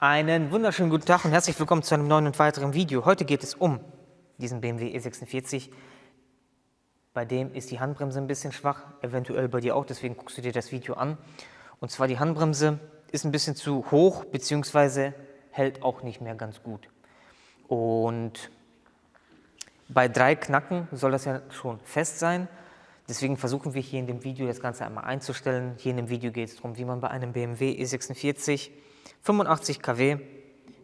Einen wunderschönen guten Tag und herzlich willkommen zu einem neuen und weiteren Video. Heute geht es um diesen BMW E46. Bei dem ist die Handbremse ein bisschen schwach, eventuell bei dir auch, deswegen guckst du dir das Video an. Und zwar die Handbremse ist ein bisschen zu hoch, beziehungsweise hält auch nicht mehr ganz gut. Und bei 3 Knacken soll das ja schon fest sein. Deswegen versuchen wir hier in dem Video das Ganze einmal einzustellen. Hier in dem Video geht es darum, wie man bei einem BMW E46 85 kW,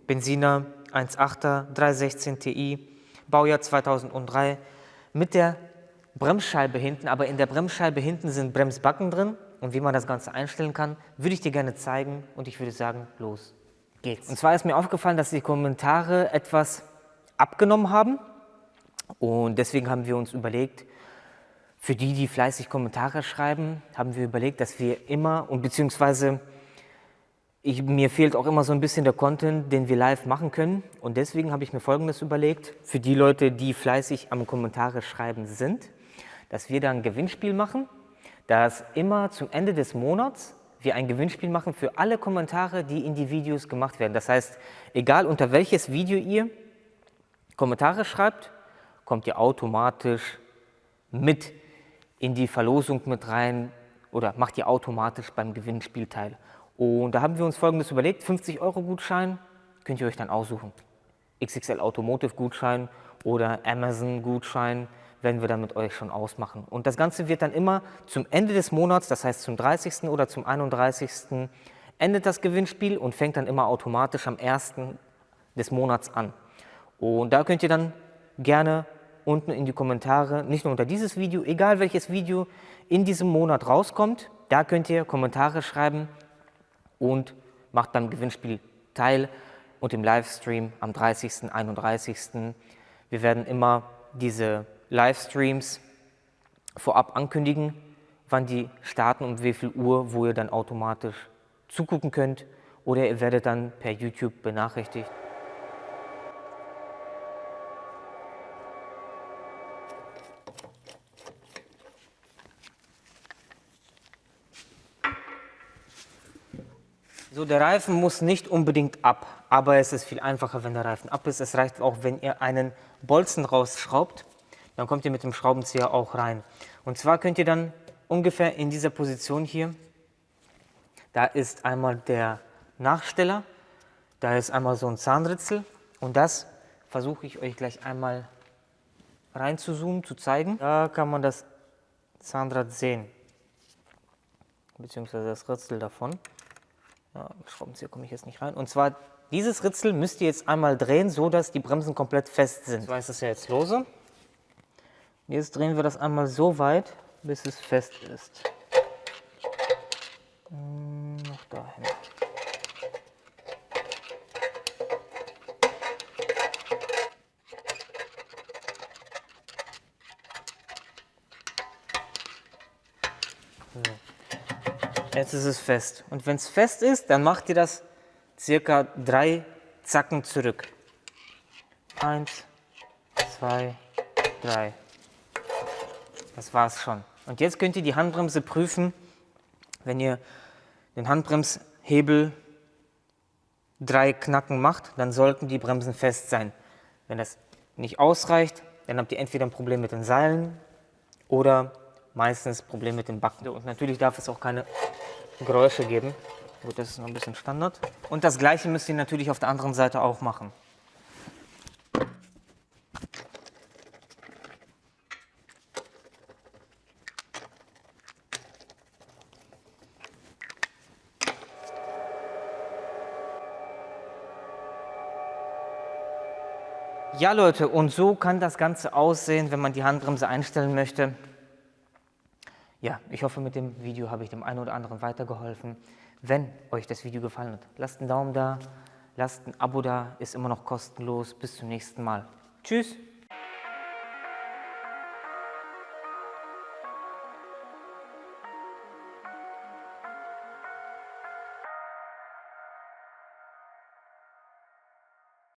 Benziner 1.8er, 316 Ti, Baujahr 2003, mit der Bremsscheibe hinten, aber in der Bremsscheibe hinten sind Bremsbacken drin. Und wie man das Ganze einstellen kann, würde ich dir gerne zeigen und ich würde sagen, los geht's. Und zwar ist mir aufgefallen, dass die Kommentare etwas abgenommen haben und deswegen haben wir uns überlegt, für die, die fleißig Kommentare schreiben, haben wir überlegt, dass wir immer und beziehungsweise mir fehlt auch immer so ein bisschen der Content, den wir live machen können. Und deswegen habe ich mir Folgendes überlegt, für die Leute, die fleißig am Kommentare schreiben sind, dass wir da ein Gewinnspiel machen, dass immer zum Ende des Monats wir ein Gewinnspiel machen für alle Kommentare, die in die Videos gemacht werden. Das heißt, egal unter welches Video ihr Kommentare schreibt, kommt ihr automatisch mit in die Verlosung mit rein oder macht ihr automatisch beim Gewinnspiel teil. Und da haben wir uns Folgendes überlegt, 50€ Gutschein könnt ihr euch dann aussuchen. XXL Automotive Gutschein oder Amazon Gutschein werden wir dann mit euch schon ausmachen. Und das Ganze wird dann immer zum Ende des Monats, das heißt zum 30. oder zum 31. endet das Gewinnspiel und fängt dann immer automatisch am 1. des Monats an. Und da könnt ihr dann gerne unten in die Kommentare, nicht nur unter dieses Video, egal welches Video in diesem Monat rauskommt, da könnt ihr Kommentare schreiben und macht beim Gewinnspiel teil und im Livestream am 30., 31. Wir werden immer diese Livestreams vorab ankündigen, wann die starten und wie viel Uhr, wo ihr dann automatisch zugucken könnt oder ihr werdet dann per YouTube benachrichtigt. So, der Reifen muss nicht unbedingt ab, aber es ist viel einfacher, wenn der Reifen ab ist. Es reicht auch, wenn ihr einen Bolzen rausschraubt, dann kommt ihr mit dem Schraubenzieher auch rein. Und zwar könnt ihr dann ungefähr in dieser Position hier, da ist einmal der Nachsteller, da ist einmal so ein Zahnritzel und das versuche ich euch gleich einmal rein zu zoomen, zu zeigen. Da kann man das Zahnrad sehen, beziehungsweise das Ritzel davon. Ja, mit Schraubenzieher komme ich jetzt nicht rein. Und zwar, dieses Ritzel müsst ihr jetzt einmal drehen, so dass die Bremsen komplett fest sind. So ist es ja jetzt lose. Jetzt drehen wir das einmal so weit, bis es fest ist. Noch dahin. So. Jetzt ist es fest. Und wenn es fest ist, dann macht ihr das circa 3 Zacken zurück. 1, 2, 3. Das war's schon. Und jetzt könnt ihr die Handbremse prüfen, wenn ihr den Handbremshebel 3 Knacken macht, dann sollten die Bremsen fest sein. Wenn das nicht ausreicht, dann habt ihr entweder ein Problem mit den Seilen oder meistens ein Problem mit den Backen. Und natürlich darf es auch keine Geräusche geben. Gut, das ist noch ein bisschen Standard. Und das gleiche müsst ihr natürlich auf der anderen Seite auch machen. Ja Leute, und so kann das Ganze aussehen, wenn man die Handbremse einstellen möchte. Ja, ich hoffe, mit dem Video habe ich dem einen oder anderen weitergeholfen. Wenn euch das Video gefallen hat, lasst einen Daumen da, lasst ein Abo da, ist immer noch kostenlos. Bis zum nächsten Mal. Tschüss!